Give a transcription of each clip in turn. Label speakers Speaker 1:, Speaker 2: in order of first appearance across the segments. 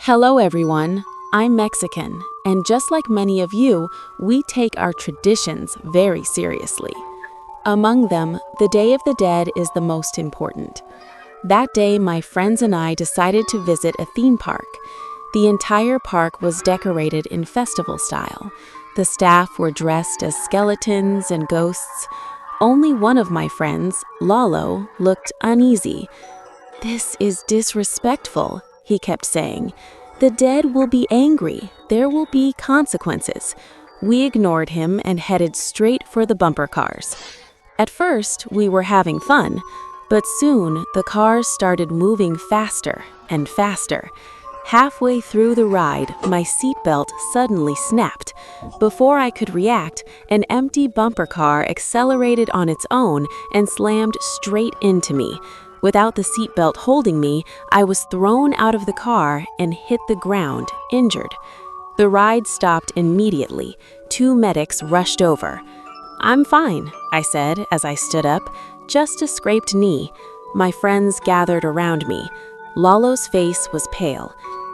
Speaker 1: Hello everyone, I'm Mexican, and just like many of you, we take our traditions very seriously. Among them, the Day of the Dead is the most important. That day, my friends and I decided to visit a theme park. The entire park was decorated in festival style. The staff were dressed as skeletons and ghosts. Only one of my friends, Lalo, looked uneasy. "This is disrespectful," he kept saying. "The dead will be angry. There will be consequences." We ignored him and headed straight for the bumper cars. At first, we were having fun, but soon the cars started moving faster and faster. Halfway through the ride, my seatbelt suddenly snapped. Before I could react, an empty bumper car accelerated on its own and slammed straight into me. Without the seatbelt holding me, I was thrown out of the car and hit the ground, injured. The ride stopped immediately. 2 medics rushed over. "I'm fine," I said as I stood up. "Just a scraped knee." My friends gathered around me. Lalo's face was pale.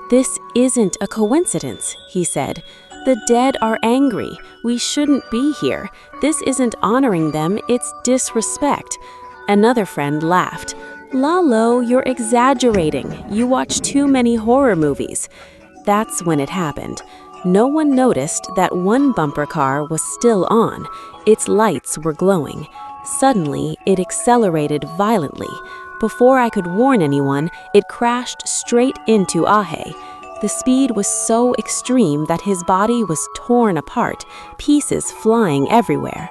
Speaker 1: "This isn't a coincidence," he said. "The dead are angry. We shouldn't be here. This isn't honoring them, it's disrespect." Another friend laughed. "Lalo, you're exaggerating. You watch too many horror movies." That's when it happened. No one noticed that one bumper car was still on. Its lights were glowing. Suddenly, it accelerated violently. Before I could warn anyone, it crashed straight into Ahe. The speed was so extreme that his body was torn apart, pieces flying everywhere.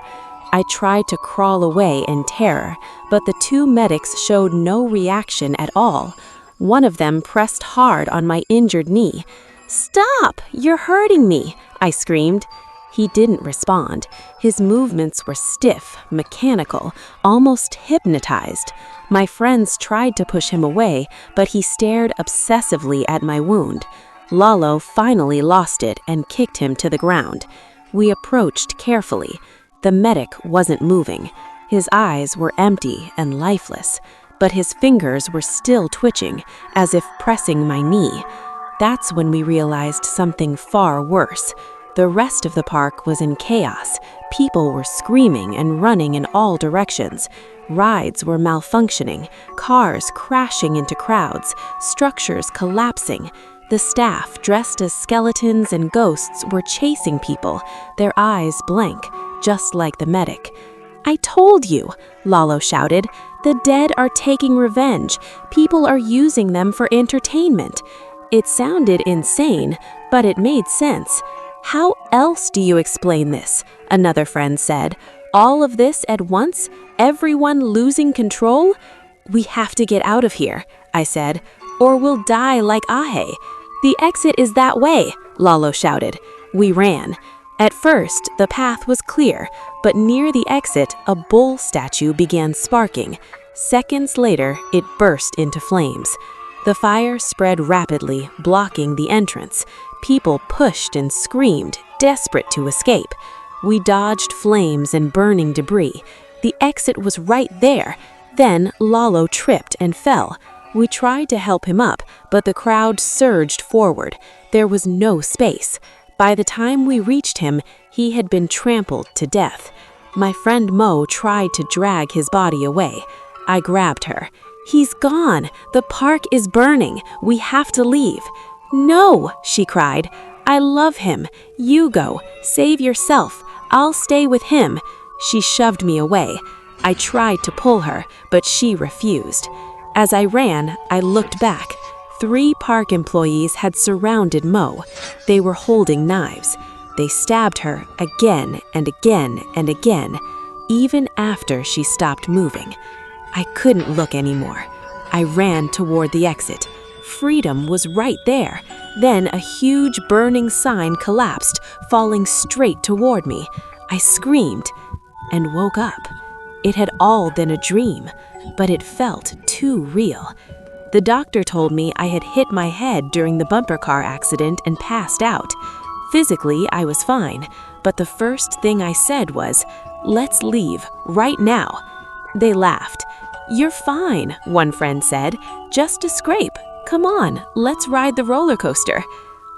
Speaker 1: I tried to crawl away in terror, but the 2 medics showed no reaction at all. One of them pressed hard on my injured knee. "Stop! You're hurting me!" I screamed. He didn't respond. His movements were stiff, mechanical, almost hypnotized. My friends tried to push him away, but he stared obsessively at my wound. Lalo finally lost it and kicked him to the ground. We approached carefully. The medic wasn't moving. His eyes were empty and lifeless, but his fingers were still twitching, as if pressing my knee. That's when we realized something far worse. The rest of the park was in chaos. People were screaming and running in all directions. Rides were malfunctioning, cars crashing into crowds, structures collapsing. The staff, dressed as skeletons and ghosts, were chasing people, their eyes blank, just like the medic. "I told you," Lalo shouted. "The dead are taking revenge. People are using them for entertainment." It sounded insane, but it made sense. "How else do you explain this?" another friend said. "All of this at once? Everyone losing control?" "We have to get out of here," I said, "or we'll die like Ahe." "The exit is that way," Lalo shouted. We ran. At first, the path was clear, but near the exit, a bull statue began sparking. Seconds later, it burst into flames. The fire spread rapidly, blocking the entrance. People pushed and screamed, desperate to escape. We dodged flames and burning debris. The exit was right there. Then Lalo tripped and fell. We tried to help him up, but the crowd surged forward. There was no space. By the time we reached him, he had been trampled to death. My friend Mo tried to drag his body away. I grabbed her. "He's gone. The park is burning. We have to leave." "No," she cried. "I love him. You go. Save yourself. I'll stay with him." She shoved me away. I tried to pull her, but she refused. As I ran, I looked back. 3 park employees had surrounded Mo. They were holding knives. They stabbed her again and again and again, even after she stopped moving. I couldn't look anymore. I ran toward the exit. Freedom was right there. Then a huge burning sign collapsed, falling straight toward me. I screamed and woke up. It had all been a dream, but it felt too real. The doctor told me I had hit my head during the bumper car accident and passed out. Physically, I was fine, but the first thing I said was, "Let's leave, right now." They laughed. "You're fine," one friend said. "Just a scrape. Come on, let's ride the roller coaster.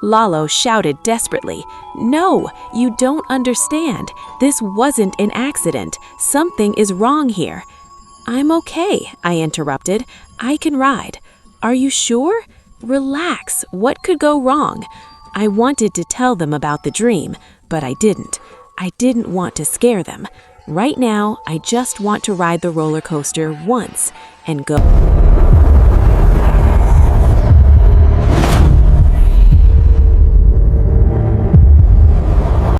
Speaker 1: Lalo shouted desperately. No, you don't understand. This wasn't an accident. Something is wrong here. I'm okay, I interrupted. I can ride. Are you sure? Relax. What could go wrong? I wanted to tell them about the dream, but I didn't. I didn't want to scare them. Right now, I just want to ride the roller coaster once and go.